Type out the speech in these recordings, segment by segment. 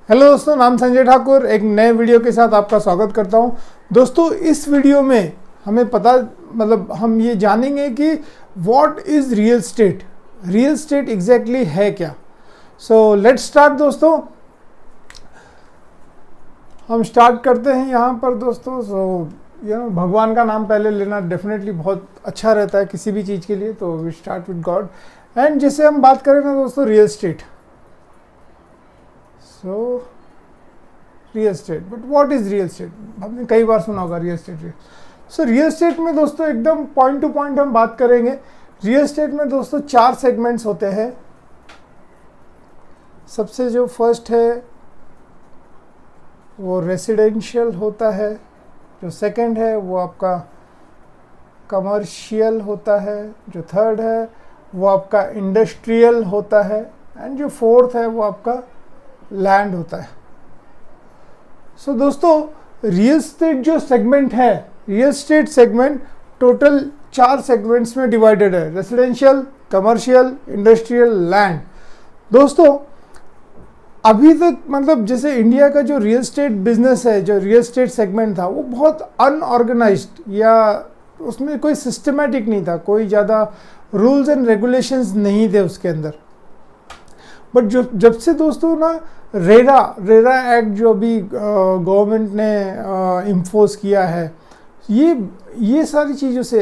Hello दोस्तों, नाम संजय ठाकुर। एक नए वीडियो के साथ आपका स्वागत करता हूं। दोस्तों, इस वीडियो में हम ये जानेंगे कि what is real estate. Real state exactly है क्या। सो लेट्स स्टार्ट दोस्तों। हम स्टार्ट करते हैं यहाँ पर दोस्तों। भगवान का नाम पहले लेना डेफिनेटली बहुत अच्छा रहता है किसी भी चीज़ के लिए, तो we start with God. And जैसे हम बात करें ना दोस्तों, real estate. Real estate, but what is real estate? आपने कई बार सुना होगा रियल स्टेट। रियल स्टेट में दोस्तों एकदम पॉइंट टू पॉइंट हम बात करेंगे। रियल स्टेट में दोस्तों 4 सेगमेंट्स होते हैं। सबसे जो फर्स्ट है वो रेसिडेंशियल होता है, जो सेकंड है वो आपका कमर्शियल होता है, जो थर्ड है वो आपका इंडस्ट्रियल होता है, एंड जो फोर्थ है वो आपका लैंड होता है। दोस्तों, रियल स्टेट जो सेगमेंट है, real estate segment total 4 segments में डिवाइडेड है। Residential, commercial, industrial, land. दोस्तों, अभी तक जैसे इंडिया का जो रियल स्टेट बिजनेस है, जो रियल स्टेट सेगमेंट था, वो बहुत अनऑर्गेनाइज्ड या उसमें कोई सिस्टमेटिक नहीं था, कोई ज़्यादा रूल्स एंड रेगुलेशंस नहीं थे उसके अंदर। बट जब से दोस्तों ना रेरा एक्ट जो अभी गवर्नमेंट ने इम्पोज किया है, ये सारी चीज़ों से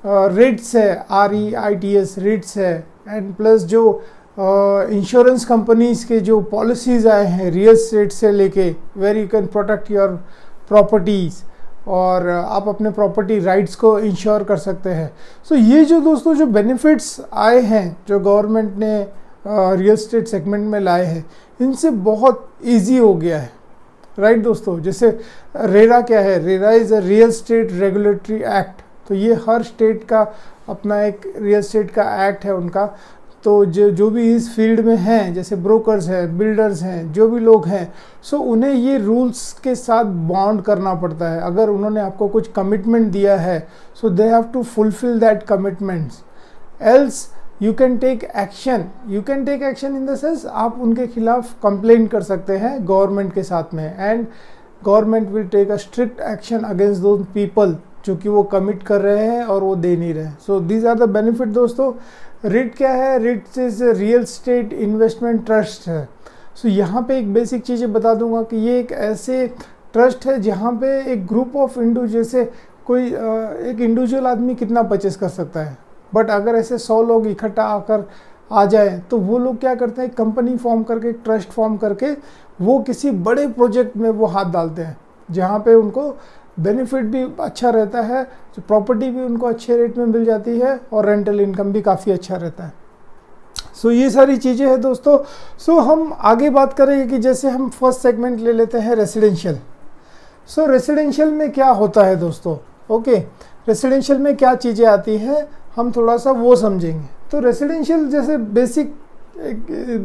रिट्स है, REITs रिट्स है, एंड प्लस जो इंश्योरेंस कंपनीज के जो पॉलिसीज़ आए हैं रियल स्टेट से लेके, where you can protect your properties और आप अपने प्रॉपर्टी राइट्स को इंश्योर कर सकते हैं। ये जो दोस्तों जो बेनिफिट्स आए हैं, जो गवर्नमेंट ने रियल स्टेट सेगमेंट में लाए हैं, इनसे बहुत इजी हो गया है। राइट दोस्तों, जैसे रेरा क्या है? RERA is a real estate regulatory act. तो ये हर स्टेट का अपना एक रियल स्टेट का एक्ट है उनका। तो जो भी इस फील्ड में हैं, जैसे ब्रोकर्स हैं, बिल्डर्स हैं, जो भी लोग हैं, उन्हें ये रूल्स के साथ बॉन्ड करना पड़ता है। अगर उन्होंने आपको कुछ कमिटमेंट दिया है, they have to fulfil that commitments, else you can take action. You can take action in the sense, आप उनके खिलाफ कंप्लेंट कर सकते हैं गवर्नमेंट के साथ में, and government will take a strict action against those people जो कि वो कमिट कर रहे हैं और वो दे नहीं रहे। दीज आर द बेनिफिट दोस्तों। रिट क्या है? Writ is real estate investment trust है। यहाँ पे एक बेसिक चीज़ें बता दूंगा कि ये एक ऐसे ट्रस्ट है जहाँ पे एक ग्रुप ऑफ जैसे कोई एक इंडिविजुअल आदमी कितना परचेस कर सकता है, बट अगर ऐसे 100 लोग इकट्ठा आकर आ जाए तो वो लोग क्या करते हैं, कंपनी फॉर्म करके, ट्रस्ट फॉर्म करके वो किसी बड़े प्रोजेक्ट में वो हाथ डालते हैं, जहाँ पे उनको बेनिफिट भी अच्छा रहता है, जो प्रॉपर्टी भी उनको अच्छे रेट में मिल जाती है और रेंटल इनकम भी काफ़ी अच्छा रहता है। ये सारी चीज़ें हैं दोस्तों। हम आगे बात करेंगे कि जैसे हम फर्स्ट सेगमेंट ले लेते हैं रेसिडेंशियल। रेसिडेंशियल में क्या होता है दोस्तों? ओके, रेसिडेंशियल में क्या चीज़ें आती हैं, हम थोड़ा सा वो समझेंगे। तो रेसिडेंशियल जैसे बेसिक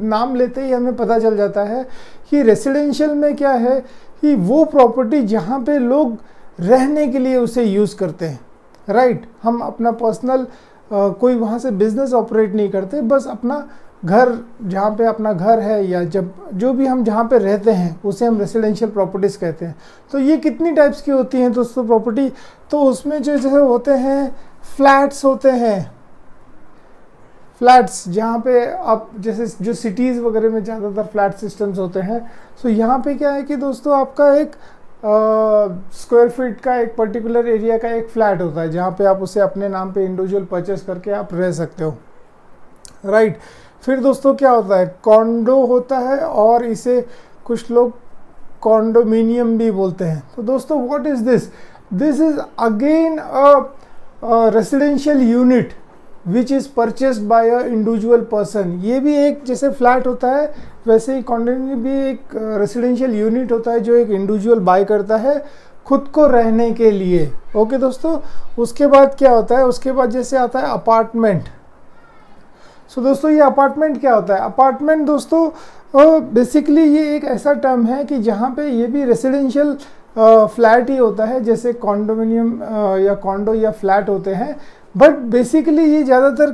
नाम लेते ही हमें पता चल जाता है कि रेसिडेंशियल में क्या है कि वो प्रॉपर्टी जहाँ पे लोग रहने के लिए उसे यूज़ करते हैं। राइट, हम अपना पर्सनल कोई वहाँ से बिजनेस ऑपरेट नहीं करते, बस अपना घर, जहाँ पे अपना घर है या जो भी हम जहाँ पे रहते हैं उसे हम रेसिडेंशियल प्रॉपर्टीज़ कहते हैं। तो ये कितनी टाइप्स की होती हैं दोस्तों प्रॉपर्टी? तो उसमें जो जैसे होते हैं फ्लैट्स होते हैं। फ्लैट्स जहाँ पे आप जैसे जो सिटीज़ वगैरह में ज़्यादातर फ्लैट सिस्टम्स होते हैं। यहाँ पे क्या है कि दोस्तों आपका एक स्क्वायर फीट का एक पर्टिकुलर एरिया का एक फ्लैट होता है, जहाँ पे आप उसे अपने नाम पे इंडिविजुअल परचेस करके आप रह सकते हो। राइट, फिर दोस्तों क्या होता है? कॉन्डो होता है, और इसे कुछ लोग कॉन्डोमिनियम भी बोलते हैं। तो दोस्तों what is this? This is again a residential unit which is purchased bye a individual person. ये भी एक जैसे फ्लैट होता है, वैसे ही कॉन्डोमिनियम भी एक रेसिडेंशियल यूनिट होता है जो एक इंडिविजुअल बाय करता है खुद को रहने के लिए। ओके दोस्तों, उसके बाद क्या होता है? उसके बाद जैसे आता है अपार्टमेंट। दोस्तों ये अपार्टमेंट क्या होता है? अपार्टमेंट दोस्तों बेसिकली ये एक ऐसा टर्म है कि जहाँ पे ये भी रेसिडेंशियल फ्लैट ही होता है, जैसे कॉन्डोमिनियम या कॉन्डो या फ्लैट होते हैं, बट बेसिकली ये ज़्यादातर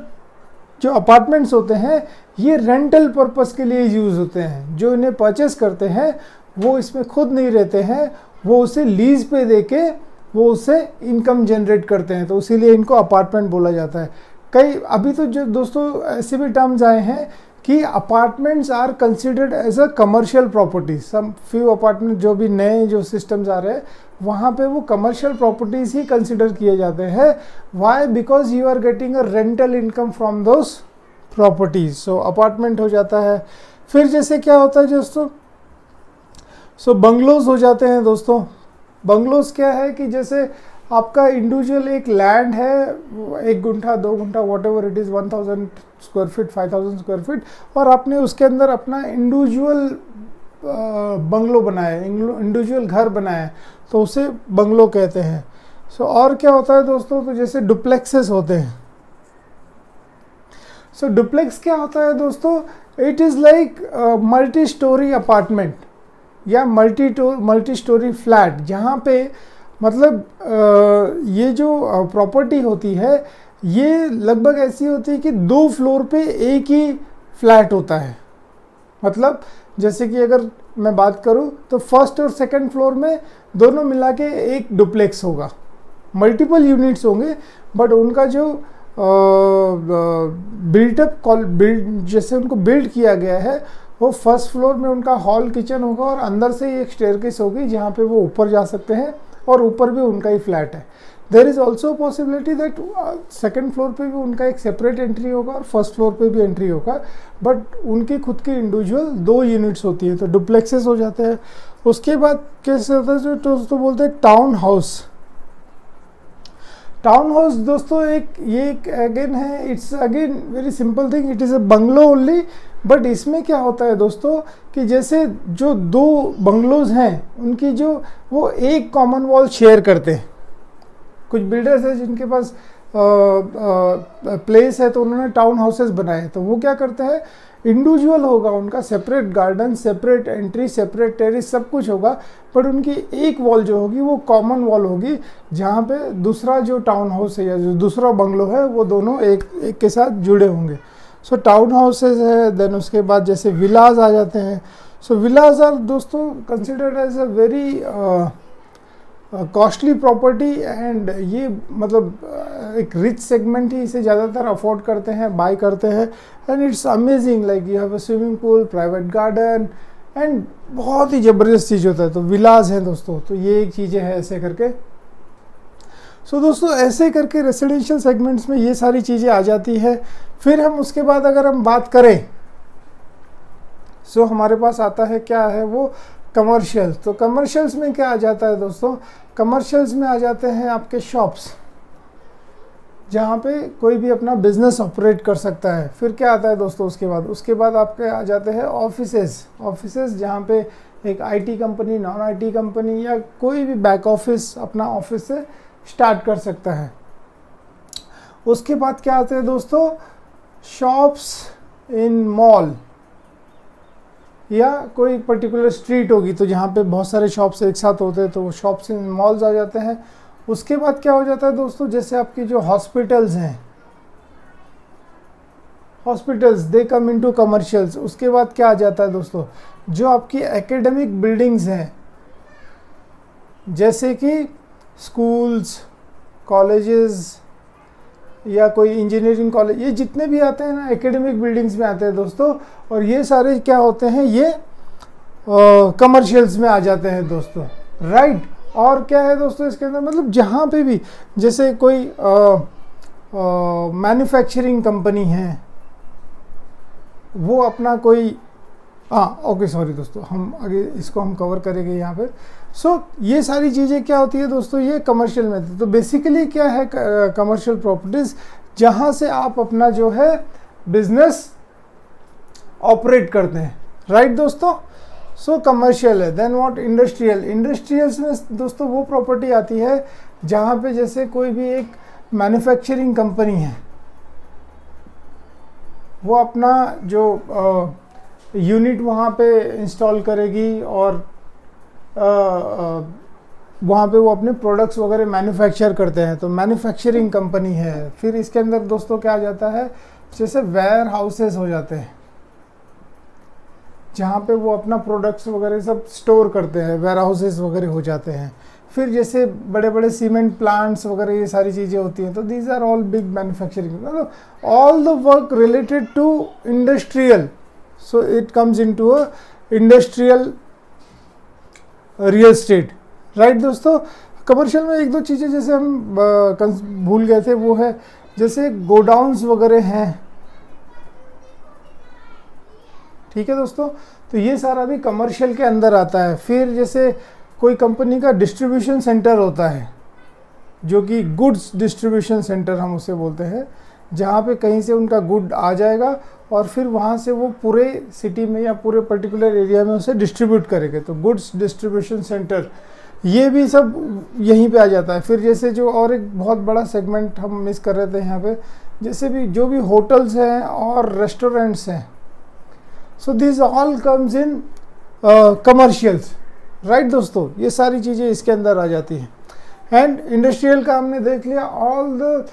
जो अपार्टमेंट्स होते हैं ये रेंटल पर्पस के लिए यूज़ होते हैं। जो इन्हें परचेस करते हैं वो इसमें खुद नहीं रहते हैं, वो उसे लीज पे देके वो उससे इनकम जनरेट करते हैं, तो इसीलिए इनको अपार्टमेंट बोला जाता है। कई अभी तो जो दोस्तों ऐसे भी टर्म्स आए हैं कि apartments are considered as a commercial property. Some few apartment जो भी नए जो सिस्टम्स आ रहे हैं वहाँ पे वो कमर्शियल प्रॉपर्टीज़ ही कंसिडर किए जाते हैं। Why? Because you are getting a rental income from those properties. So apartment हो जाता है। फिर जैसे क्या होता है दोस्तों, सो बंगलोज हो जाते हैं दोस्तों। बंगलोज क्या है कि जैसे आपका इंडिविजुअल एक लैंड है, 1 guntha 2 guntha what ever it is, 1000 square feet 5000 square feet, और आपने उसके अंदर अपना इंडिविजुअल बंगलो बनाया, इंडिविजुअल घर बनाया, तो उसे बंगलो कहते हैं। सो और क्या होता है दोस्तों, तो जैसे डुप्लेक्सेस होते हैं। सो डुप्लेक्स क्या होता है दोस्तों, it is like multi storey apartment या मल्टी स्टोरी फ्लैट, जहाँ पे मतलब ये जो प्रॉपर्टी होती है ये लगभग ऐसी होती है कि 2 फ्लोर पे एक ही फ्लैट होता है। मतलब जैसे कि अगर मैं बात करूं तो फर्स्ट और सेकंड फ्लोर में दोनों मिला के एक डुप्लेक्स होगा, मल्टीपल यूनिट्स होंगे, बट उनका जो जैसे उनको बिल्ड किया गया है वो फर्स्ट फ्लोर में उनका हॉल किचन होगा और अंदर से ही एक स्टेयरकेस होगी जहाँ पे वो ऊपर जा सकते हैं, और ऊपर भी उनका ही फ्लैट है। There is also possibility that second floor पे भी उनका एक सेपरेट एंट्री होगा और फर्स्ट फ्लोर पे भी एंट्री होगा, बट उनकी खुद की इंडिविजुअल 2 यूनिट्स होती है, तो डुप्लेक्सेस हो जाते हैं। उसके बाद कैसे होता है जो दोस्तों बोलते हैं टाउन हाउस। टाउन हाउस दोस्तों एक अगेन है, it's again very simple thing, it is a bungalow only, but इसमें क्या होता है दोस्तों कि जैसे जो 2 बंगलोज हैं उनकी जो वो एक कॉमन वॉल शेयर करते हैं। कुछ बिल्डर्स हैं जिनके पास प्लेस है तो उन्होंने टाउन हाउसेस बनाए, तो वो क्या करते हैं, इंडिविजुअल होगा उनका, separate garden, separate entry, separate terrace, सब कुछ होगा, बट उनकी एक वॉल जो होगी वो कॉमन वॉल होगी, जहाँ पे दूसरा जो टाउन हाउस है या जो दूसरा बंगलो है वो दोनों एक के साथ जुड़े होंगे। सो टाउन हाउसेज है। देन उसके बाद जैसे विलाज आ जाते हैं। सो विलाज आर दोस्तों considered as a very costly property, and ये मतलब एक रिच सेगमेंट ही इसे ज़्यादातर अफोर्ड करते हैं, बाय करते हैं, and it's amazing, like you have a swimming pool, private garden, and बहुत ही ज़बरदस्त चीज़ होता है। तो विलाज हैं दोस्तों, तो ये एक चीज़ें हैं ऐसे करके। सो दोस्तों ऐसे करके रेसिडेंशियल सेगमेंट्स में ये सारी चीज़ें आ जाती है। फिर हम उसके बाद अगर हम बात करें, सो हमारे पास आता है क्या है वो कमर्शियल। तो कमर्शियल्स में क्या आ जाता है दोस्तों, कमर्शियल्स में आ जाते हैं आपके शॉप्स, जहाँ पे कोई भी अपना बिजनेस ऑपरेट कर सकता है। फिर क्या आता है दोस्तों उसके बाद आपके आ जाते हैं ऑफिसेज, जहाँ पे एक IT company, non IT company या कोई भी बैक ऑफिस अपना ऑफिस से स्टार्ट कर सकता है। उसके बाद क्या आते हैं दोस्तों, शॉप्स इन मॉल, या कोई पर्टिकुलर स्ट्रीट होगी तो जहाँ पे बहुत सारे शॉप्स एक साथ होते हैं तो वो शॉप्स इन मॉल्स आ जाते हैं। उसके बाद क्या हो जाता है दोस्तों, जैसे आपकी जो हॉस्पिटल्स हैं, हॉस्पिटल्स दे कम इनटू कमर्शियल्स। उसके बाद क्या आ जाता है दोस्तों, जो आपकी एकेडमिक बिल्डिंग्स हैं, जैसे कि स्कूल्स, कॉलेजेस या कोई इंजीनियरिंग कॉलेज, ये जितने भी आते हैं ना एकेडमिक बिल्डिंग्स में आते हैं दोस्तों, और ये सारे क्या होते हैं, ये कमर्शियल्स में आ जाते हैं दोस्तों, राइट। और क्या है दोस्तों इसके अंदर, मतलब जहाँ पे भी जैसे कोई मैन्युफैक्चरिंग कंपनी है, वो अपना कोई ओके सॉरी दोस्तों, हम आगे इसको हम कवर करेंगे यहाँ पे। सो ये सारी चीज़ें क्या होती है दोस्तों, ये कमर्शियल में। तो बेसिकली क्या है कमर्शियल प्रॉपर्टीज़, जहाँ से आप अपना जो है बिजनेस ऑपरेट करते हैं, राइट दोस्तों। सो कमर्शियल है। देन व्हाट, इंडस्ट्रियल्स में दोस्तों वो प्रॉपर्टी आती है जहाँ पे जैसे कोई भी एक मैन्युफैक्चरिंग कंपनी है, वो अपना जो यूनिट वहाँ पे इंस्टॉल करेगी और वहाँ पे वो अपने प्रोडक्ट्स वगैरह मैन्युफैक्चर करते हैं, तो मैन्युफैक्चरिंग कंपनी है। फिर इसके अंदर दोस्तों क्या आ जाता है, जैसे वेयर हाउसेस हो जाते हैं जहाँ पे वो अपना प्रोडक्ट्स वगैरह सब स्टोर करते हैं, वेयर हाउसेस वगैरह हो जाते हैं। फिर जैसे बड़े बड़े सीमेंट प्लांट्स वगैरह ये सारी चीज़ें होती हैं, तो these are all big manufacturing, मतलब all the work related to industrial, so it comes into a industrial real estate, right दोस्तों। कमर्शियल में एक दो चीज़ें जैसे हम भूल गए थे, वो है जैसे गोडाउन्स वगैरह हैं, ठीक है दोस्तों, तो ये सारा भी कमर्शियल के अंदर आता है। फिर जैसे कोई कंपनी का डिस्ट्रीब्यूशन सेंटर होता है, जो कि गुड्स डिस्ट्रीब्यूशन सेंटर हम उसे बोलते हैं, जहाँ पे कहीं से उनका गुड आ जाएगा और फिर वहाँ से वो पूरे सिटी में या पूरे पर्टिकुलर एरिया में उसे डिस्ट्रीब्यूट करेंगे, तो गुड्स डिस्ट्रीब्यूशन सेंटर, ये भी सब यहीं पे आ जाता है। फिर जैसे जो और एक बहुत बड़ा सेगमेंट हम मिस कर रहे थे यहाँ पे, जैसे भी जो भी होटल्स हैं और रेस्टोरेंट्स हैं, so this all comes in commercials, right दोस्तों, ये सारी चीज़ें इसके अंदर आ जाती हैं। एंड इंडस्ट्रियल का हमने देख लिया, all the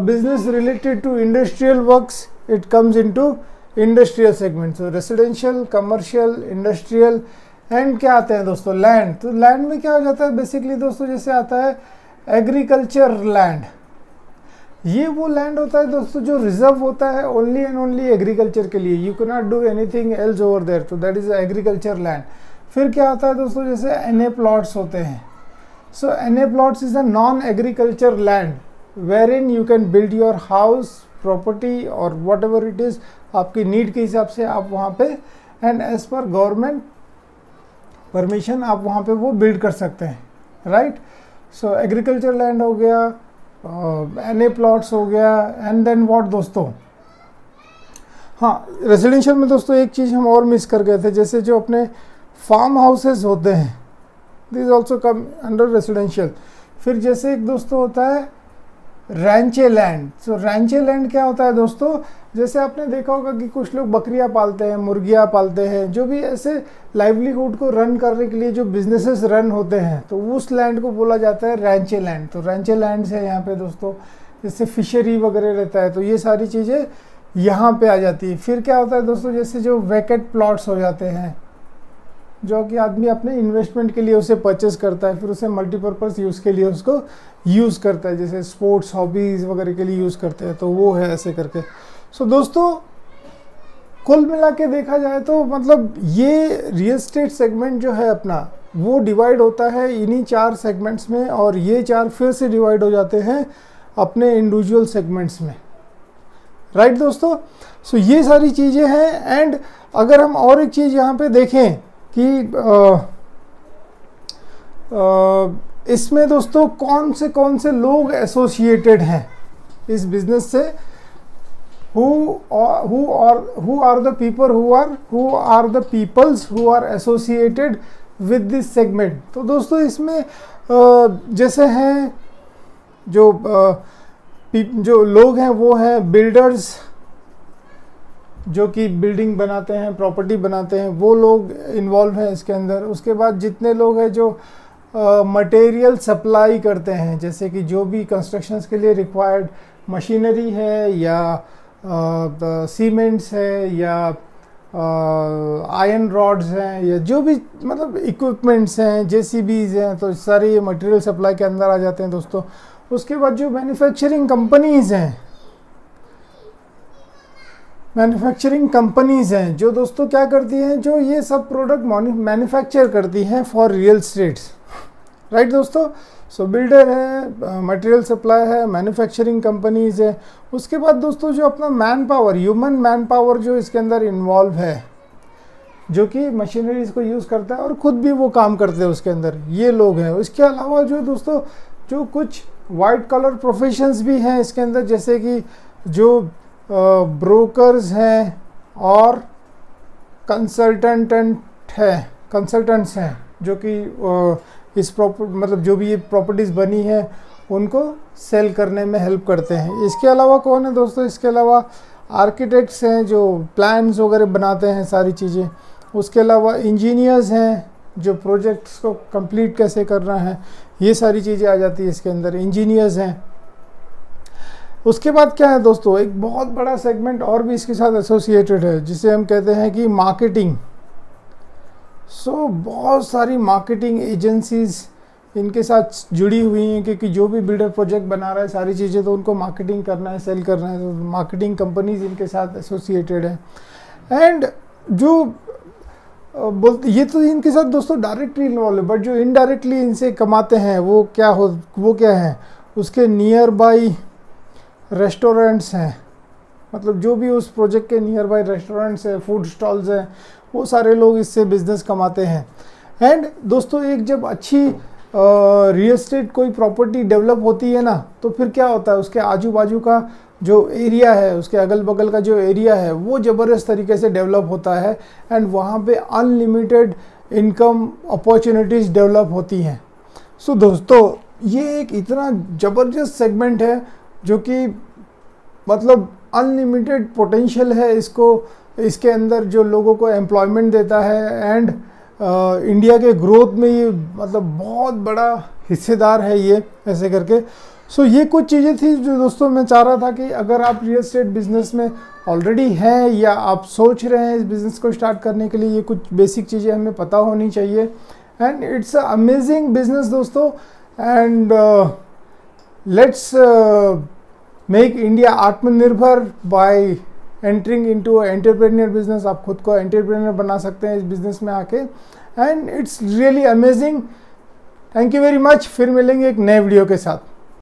business related to industrial works, it comes into industrial segment. So residential, commercial, industrial, and क्या आते हैं दोस्तों, लैंड। तो लैंड में क्या हो जाता है बेसिकली दोस्तों, जैसे आता है एग्रीकल्चर लैंड, ये वो लैंड होता है दोस्तों जो रिजर्व होता है ओनली एंड ओनली एग्रीकल्चर के लिए, you can not do anything else over there, तो दैट इज एग्रीकल्चर लैंड। फिर क्या आता है दोस्तों, जैसे एनए प्लॉट्स होते हैं, so NA plots is a non agriculture land where in you can build your house, property और वट एवर इट इज़, आपकी नीड के हिसाब से आप वहाँ पे and as per government permission आप वहाँ पे वो बिल्ड कर सकते हैं, राइट। सो एग्रीकल्चर लैंड हो गया, एनए प्लॉट्स हो गया, एंड देन व्हाट दोस्तों, हाँ रेजिडेंशियल में दोस्तों एक चीज़ हम और मिस कर गए थे, जैसे जो अपने फार्म हाउसेस होते हैं, this also come under residential. फिर जैसे एक दोस्तों होता है रैंचे लैंड। सो रैंचे लैंड क्या होता है दोस्तों, जैसे आपने देखा होगा कि कुछ लोग बकरियां पालते हैं, मुर्गियां पालते हैं, जो भी ऐसे लाइवलीहुड को रन करने के लिए जो बिजनेसेस रन होते हैं, तो उस लैंड को बोला जाता है रैंचे लैंड। तो रैंचे लैंड है यहाँ पे दोस्तों, जैसे फिशरी वगैरह रहता है, तो ये सारी चीज़ें यहाँ पे आ जाती है। फिर क्या होता है दोस्तों, जैसे जो वैकेट प्लॉट्स हो जाते हैं, जो कि आदमी अपने इन्वेस्टमेंट के लिए उसे परचेस करता है, फिर उसे मल्टीपर्पज़ यूज़ के लिए उसको यूज़ करता है, जैसे स्पोर्ट्स हॉबीज़ वगैरह के लिए यूज़ करते हैं, तो वो है ऐसे करके। सो दोस्तों कुल मिला के देखा जाए तो मतलब ये रियल एस्टेट सेगमेंट जो है अपना, वो डिवाइड होता है इन्हीं 4 सेगमेंट्स में, और ये 4 फिर से डिवाइड हो जाते हैं अपने इंडिविजुअल सेगमेंट्स में, राइट दोस्तों। सो ये सारी चीज़ें हैं। एंड अगर हम और एक चीज़ यहाँ पे देखें कि इसमें दोस्तों कौन से लोग एसोसिएटेड हैं इस बिजनेस से, who are the people who are the peoples who are associated with this segment। तो दोस्तों इसमें जैसे हैं जो लोग हैं वो हैं बिल्डर्स, जो कि बिल्डिंग बनाते हैं, प्रॉपर्टी बनाते हैं, वो लोग इन्वॉल्व हैं इसके अंदर। उसके बाद जितने लोग हैं जो मटेरियल सप्लाई करते हैं, जैसे कि जो भी कंस्ट्रक्शंस के लिए रिक्वायर्ड मशीनरी है, या सीमेंट्स है, या आयरन रॉड्स हैं, या जो भी मतलब इक्विपमेंट्स हैं, जेसीबीज हैं, तो सारे ये मटेरियल सप्लाई के अंदर आ जाते हैं दोस्तों। उसके बाद जो मैन्युफैक्चरिंग कंपनीज हैं जो दोस्तों क्या करती हैं, जो ये सब प्रोडक्ट मैन्युफैक्चर करती हैं फॉर रियल एस्टेट्स, राइट दोस्तों। सो बिल्डर है, मटेरियल सप्लाई है, मैन्युफैक्चरिंग कंपनीज है। उसके बाद दोस्तों जो अपना man power, human man power जो इसके अंदर इन्वॉल्व है, जो कि मशीनरीज को यूज़ करता है और ख़ुद भी वो काम करते हैं उसके अंदर, ये लोग हैं। इसके अलावा जो दोस्तों जो कुछ वाइट कलर प्रोफेशंस भी हैं इसके अंदर, जैसे कि जो ब्रोकर्स हैं और कंसल्टेंट्स हैं, जो कि इस मतलब जो भी ये प्रॉपर्टीज़ बनी है उनको सेल करने में हेल्प करते हैं। इसके अलावा कौन है दोस्तों, इसके अलावा आर्किटेक्ट्स हैं जो प्लान्स वगैरह बनाते हैं सारी चीज़ें। उसके अलावा इंजीनियर्स हैं जो प्रोजेक्ट्स को कंप्लीट कैसे करना है, ये सारी चीज़ें आ जाती है इसके अंदर, इंजीनियर्स हैं। उसके बाद क्या है दोस्तों, एक बहुत बड़ा सेगमेंट और भी इसके साथ एसोसिएटेड है जिसे हम कहते हैं कि मार्केटिंग। बहुत सारी मार्केटिंग एजेंसीज इनके साथ जुड़ी हुई हैं, क्योंकि जो भी बिल्डर प्रोजेक्ट बना रहा है सारी चीज़ें तो उनको मार्केटिंग करना है, सेल करना है, तो मार्केटिंग कंपनीज इनके साथ एसोसिएटेड है। एंड जो बोलते ये तो इनके साथ दोस्तों डायरेक्टली इन्वॉल्व है, बट जो इनडायरेक्टली इनसे कमाते हैं वो क्या है, उसके नियर बाई रेस्टोरेंट्स हैं, मतलब जो भी उस प्रोजेक्ट के नियर बाई रेस्टोरेंट्स हैं, फूड स्टॉल्स हैं, वो सारे लोग इससे बिजनेस कमाते हैं। एंड दोस्तों एक जब अच्छी रियल एस्टेट कोई प्रॉपर्टी डेवलप होती है ना, तो फिर क्या होता है, उसके आजू बाजू का जो एरिया है, उसके अगल बगल का जो एरिया है वो ज़बरदस्त तरीके से डेवलप होता है एंड वहाँ पे अनलिमिटेड इनकम अपॉर्चुनिटीज़ डेवलप होती हैं। दोस्तों ये एक इतना ज़बरदस्त सेगमेंट है जो कि मतलब अनलिमिटेड पोटेंशियल है इसके अंदर, जो लोगों को एम्प्लॉयमेंट देता है एंड इंडिया के ग्रोथ में ये मतलब बहुत बड़ा हिस्सेदार है ये, ऐसे करके। ये कुछ चीज़ें थी जो दोस्तों मैं चाह रहा था कि अगर आप रियल एस्टेट बिजनेस में ऑलरेडी हैं या आप सोच रहे हैं इस बिज़नेस को स्टार्ट करने के लिए, ये कुछ बेसिक चीज़ें हमें पता होनी चाहिए। And it's a amazing business दोस्तों, एंड लेट्स मेक इंडिया आत्मनिर्भर bye entering into entrepreneur business. आप खुद को एंटरप्रेन्योर बना सकते हैं इस बिजनेस में आके, and it's really amazing. Thank you very much, फिर मिलेंगे एक नए वीडियो के साथ।